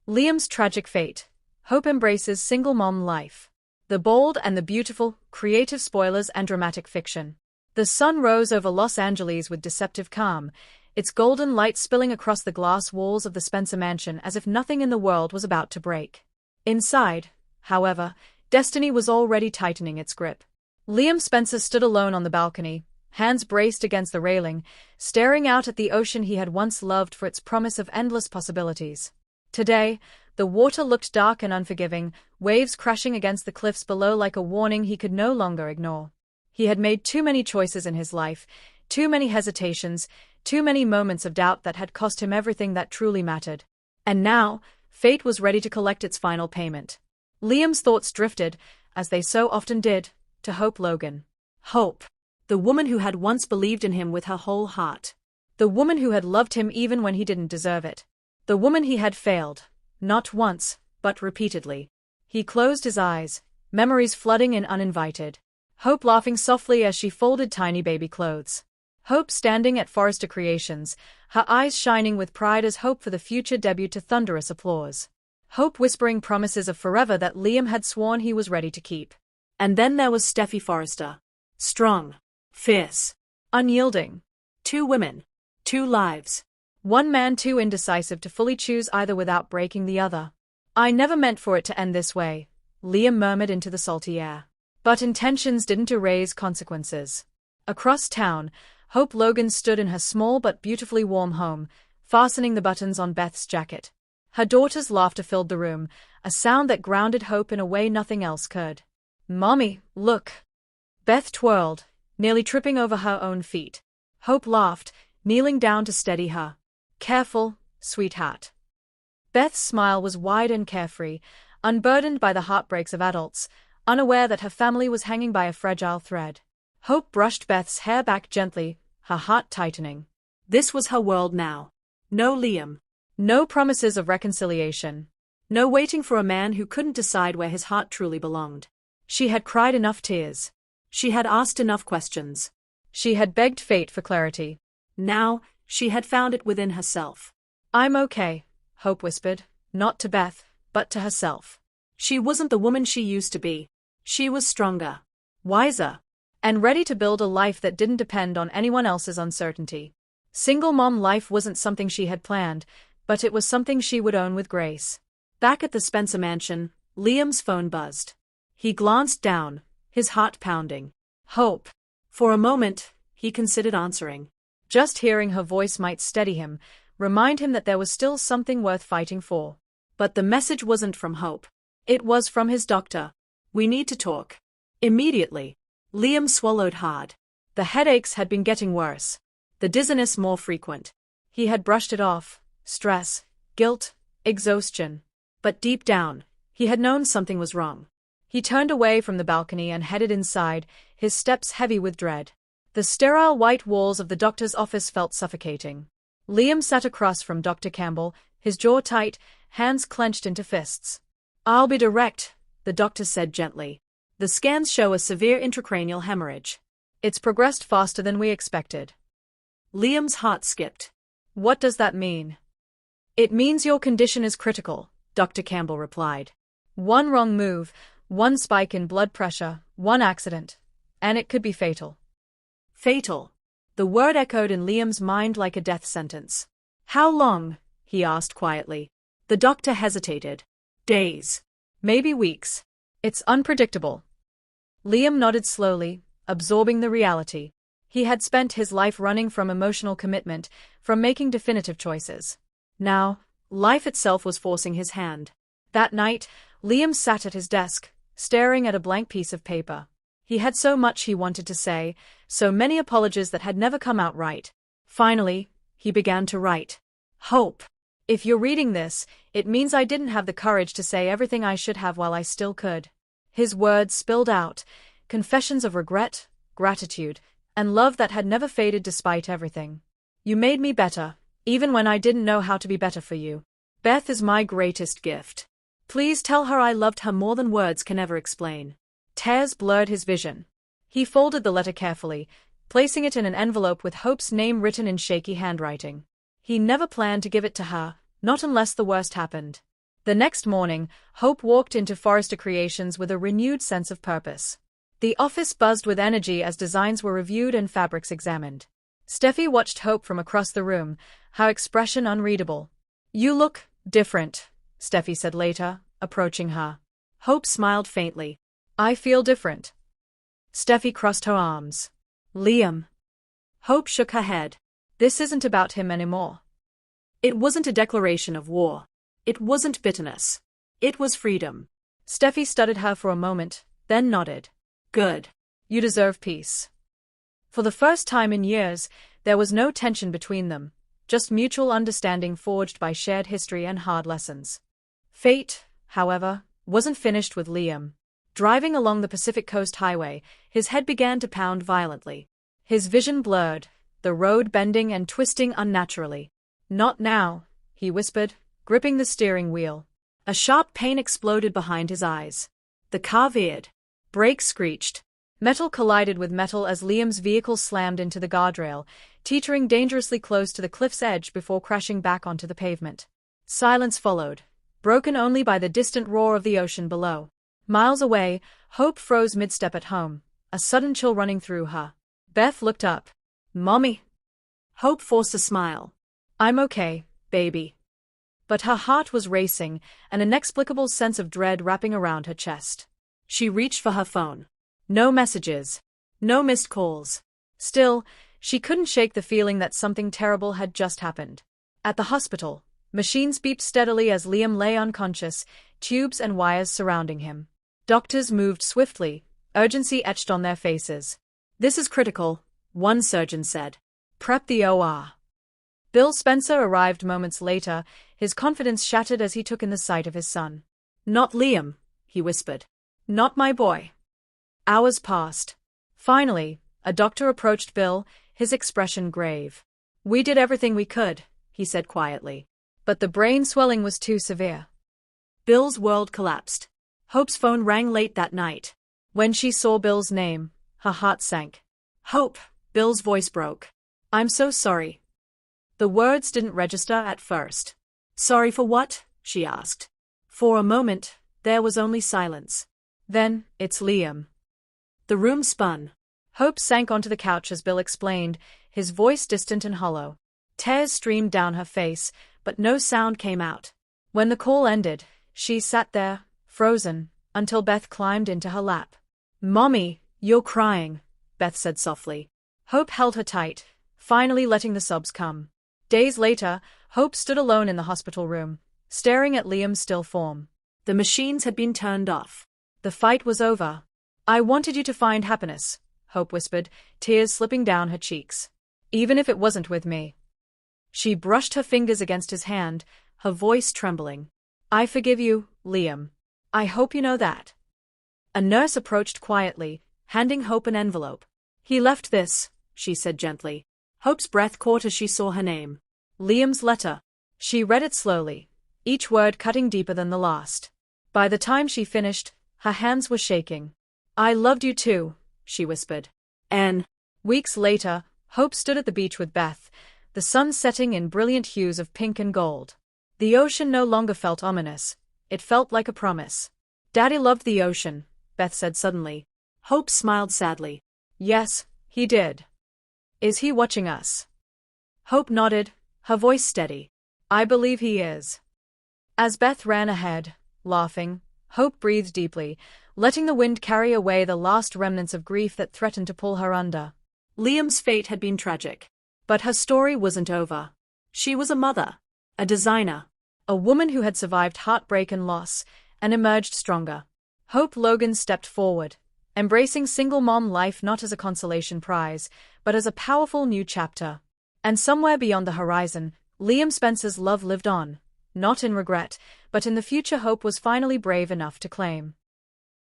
Liam's tragic fate. Hope embraces single mom life. The bold and the beautiful, creative spoilers and dramatic fiction. The sun rose over Los Angeles with deceptive calm, its golden light spilling across the glass walls of the Spencer mansion as if nothing in the world was about to break. Inside, however, destiny was already tightening its grip. Liam Spencer stood alone on the balcony, hands braced against the railing, staring out at the ocean he had once loved for its promise of endless possibilities. Today, the water looked dark and unforgiving, waves crashing against the cliffs below like a warning he could no longer ignore. He had made too many choices in his life, too many hesitations, too many moments of doubt that had cost him everything that truly mattered. And now, fate was ready to collect its final payment. Liam's thoughts drifted, as they so often did, to Hope Logan. Hope. The woman who had once believed in him with her whole heart. The woman who had loved him even when he didn't deserve it. The woman he had failed, not once, but repeatedly. He closed his eyes, memories flooding in uninvited. Hope laughing softly as she folded tiny baby clothes. Hope standing at Forrester Creations, her eyes shining with pride as Hope for the future debut to thunderous applause. Hope whispering promises of forever that Liam had sworn he was ready to keep. And then there was Steffi Forrester. Strong, fierce, unyielding. 2 women, 2 lives. 1 man too indecisive to fully choose either without breaking the other. I never meant for it to end this way, Liam murmured into the salty air. But intentions didn't erase consequences. Across town, Hope Logan stood in her small but beautifully warm home, fastening the buttons on Beth's jacket. Her daughter's laughter filled the room, a sound that grounded Hope in a way nothing else could. "Mommy, look." Beth twirled, nearly tripping over her own feet. Hope laughed, kneeling down to steady her. "Careful, sweetheart." Beth's smile was wide and carefree, unburdened by the heartbreaks of adults, unaware that her family was hanging by a fragile thread. Hope brushed Beth's hair back gently, her heart tightening. This was her world now. No Liam. No promises of reconciliation. No waiting for a man who couldn't decide where his heart truly belonged. She had cried enough tears. She had asked enough questions. She had begged fate for clarity. Now, she had found it within herself. "I'm okay," Hope whispered, not to Beth, but to herself. She wasn't the woman she used to be. She was stronger, wiser, and ready to build a life that didn't depend on anyone else's uncertainty. Single mom life wasn't something she had planned, but it was something she would own with grace. Back at the Spencer mansion, Liam's phone buzzed. He glanced down, his heart pounding. Hope. For a moment, he considered answering. Just hearing her voice might steady him, remind him that there was still something worth fighting for. But the message wasn't from Hope. It was from his doctor. "We need to talk. Immediately." Liam swallowed hard. The headaches had been getting worse. The dizziness more frequent. He had brushed it off. Stress, guilt, exhaustion. But deep down, he had known something was wrong. He turned away from the balcony and headed inside, his steps heavy with dread. The sterile white walls of the doctor's office felt suffocating. Liam sat across from Dr. Campbell, his jaw tight, hands clenched into fists. "I'll be direct," the doctor said gently. "The scans show a severe intracranial hemorrhage. It's progressed faster than we expected." Liam's heart skipped. "What does that mean?" "It means your condition is critical," Dr. Campbell replied. "One wrong move, one spike in blood pressure, one accident, and it could be fatal." Fatal. The word echoed in Liam's mind like a death sentence. "How long?" he asked quietly. The doctor hesitated. "Days. Maybe weeks. It's unpredictable." Liam nodded slowly, absorbing the reality. He had spent his life running from emotional commitment, from making definitive choices. Now, life itself was forcing his hand. That night, Liam sat at his desk, staring at a blank piece of paper. He had so much he wanted to say, so many apologies that had never come out right. Finally, he began to write. "Hope. If you're reading this, it means I didn't have the courage to say everything I should have while I still could." His words spilled out, confessions of regret, gratitude, and love that had never faded despite everything. "You made me better, even when I didn't know how to be better for you. Beth is my greatest gift. Please tell her I loved her more than words can ever explain." Tears blurred his vision. He folded the letter carefully, placing it in an envelope with Hope's name written in shaky handwriting. He never planned to give it to her, not unless the worst happened. The next morning, Hope walked into Forrester Creations with a renewed sense of purpose. The office buzzed with energy as designs were reviewed and fabrics examined. Steffi watched Hope from across the room, her expression unreadable. "You look different," Steffi said later, approaching her. Hope smiled faintly. "I feel different." Steffi crossed her arms. "Liam." Hope shook her head. "This isn't about him anymore." It wasn't a declaration of war. It wasn't bitterness. It was freedom. Steffi studied her for a moment, then nodded. "Good. You deserve peace." For the first time in years, there was no tension between them, just mutual understanding forged by shared history and hard lessons. Fate, however, wasn't finished with Liam. Driving along the Pacific Coast Highway, his head began to pound violently. His vision blurred, the road bending and twisting unnaturally. "Not now," he whispered, gripping the steering wheel. A sharp pain exploded behind his eyes. The car veered. Brakes screeched. Metal collided with metal as Liam's vehicle slammed into the guardrail, teetering dangerously close to the cliff's edge before crashing back onto the pavement. Silence followed, broken only by the distant roar of the ocean below. Miles away, Hope froze mid-step at home, a sudden chill running through her. Beth looked up. "Mommy." Hope forced a smile. "I'm okay, baby." But her heart was racing, an inexplicable sense of dread wrapping around her chest. She reached for her phone. No messages. No missed calls. Still, she couldn't shake the feeling that something terrible had just happened. At the hospital, machines beeped steadily as Liam lay unconscious, tubes and wires surrounding him. Doctors moved swiftly, urgency etched on their faces. "This is critical," one surgeon said. "Prep the OR." Bill Spencer arrived moments later, his confidence shattered as he took in the sight of his son. "Not Liam," he whispered. "Not my boy." Hours passed. Finally, a doctor approached Bill, his expression grave. "We did everything we could," he said quietly. But the brain swelling was too severe. Bill's world collapsed. Hope's phone rang late that night. When she saw Bill's name, her heart sank. "Hope," Bill's voice broke. "I'm so sorry." The words didn't register at first. "Sorry for what?" she asked. For a moment, there was only silence. Then, "It's Liam." The room spun. Hope sank onto the couch as Bill explained, his voice distant and hollow. Tears streamed down her face, but no sound came out. When the call ended, she sat there, frozen, until Beth climbed into her lap. "Mommy, you're crying," Beth said softly. Hope held her tight, finally letting the sobs come. Days later, Hope stood alone in the hospital room, staring at Liam's still form. The machines had been turned off. The fight was over. "I wanted you to find happiness," Hope whispered, tears slipping down her cheeks. "Even if it wasn't with me." She brushed her fingers against his hand, her voice trembling. "I forgive you, Liam. I hope you know that." A nurse approached quietly, handing Hope an envelope. "He left this," she said gently. Hope's breath caught as she saw her name. Liam's letter. She read it slowly, each word cutting deeper than the last. By the time she finished, her hands were shaking. "I loved you too," she whispered. And weeks later, Hope stood at the beach with Beth, the sun setting in brilliant hues of pink and gold. The ocean no longer felt ominous. It felt like a promise. "Daddy loved the ocean," Beth said suddenly. Hope smiled sadly. "Yes, he did." "Is he watching us?" Hope nodded, her voice steady. "I believe he is." As Beth ran ahead, laughing, Hope breathed deeply, letting the wind carry away the last remnants of grief that threatened to pull her under. Liam's fate had been tragic. But her story wasn't over. She was a mother, a designer, a woman who had survived heartbreak and loss, and emerged stronger. Hope Logan stepped forward, embracing single mom life not as a consolation prize, but as a powerful new chapter. And somewhere beyond the horizon, Liam Spencer's love lived on, not in regret, but in the future Hope was finally brave enough to claim.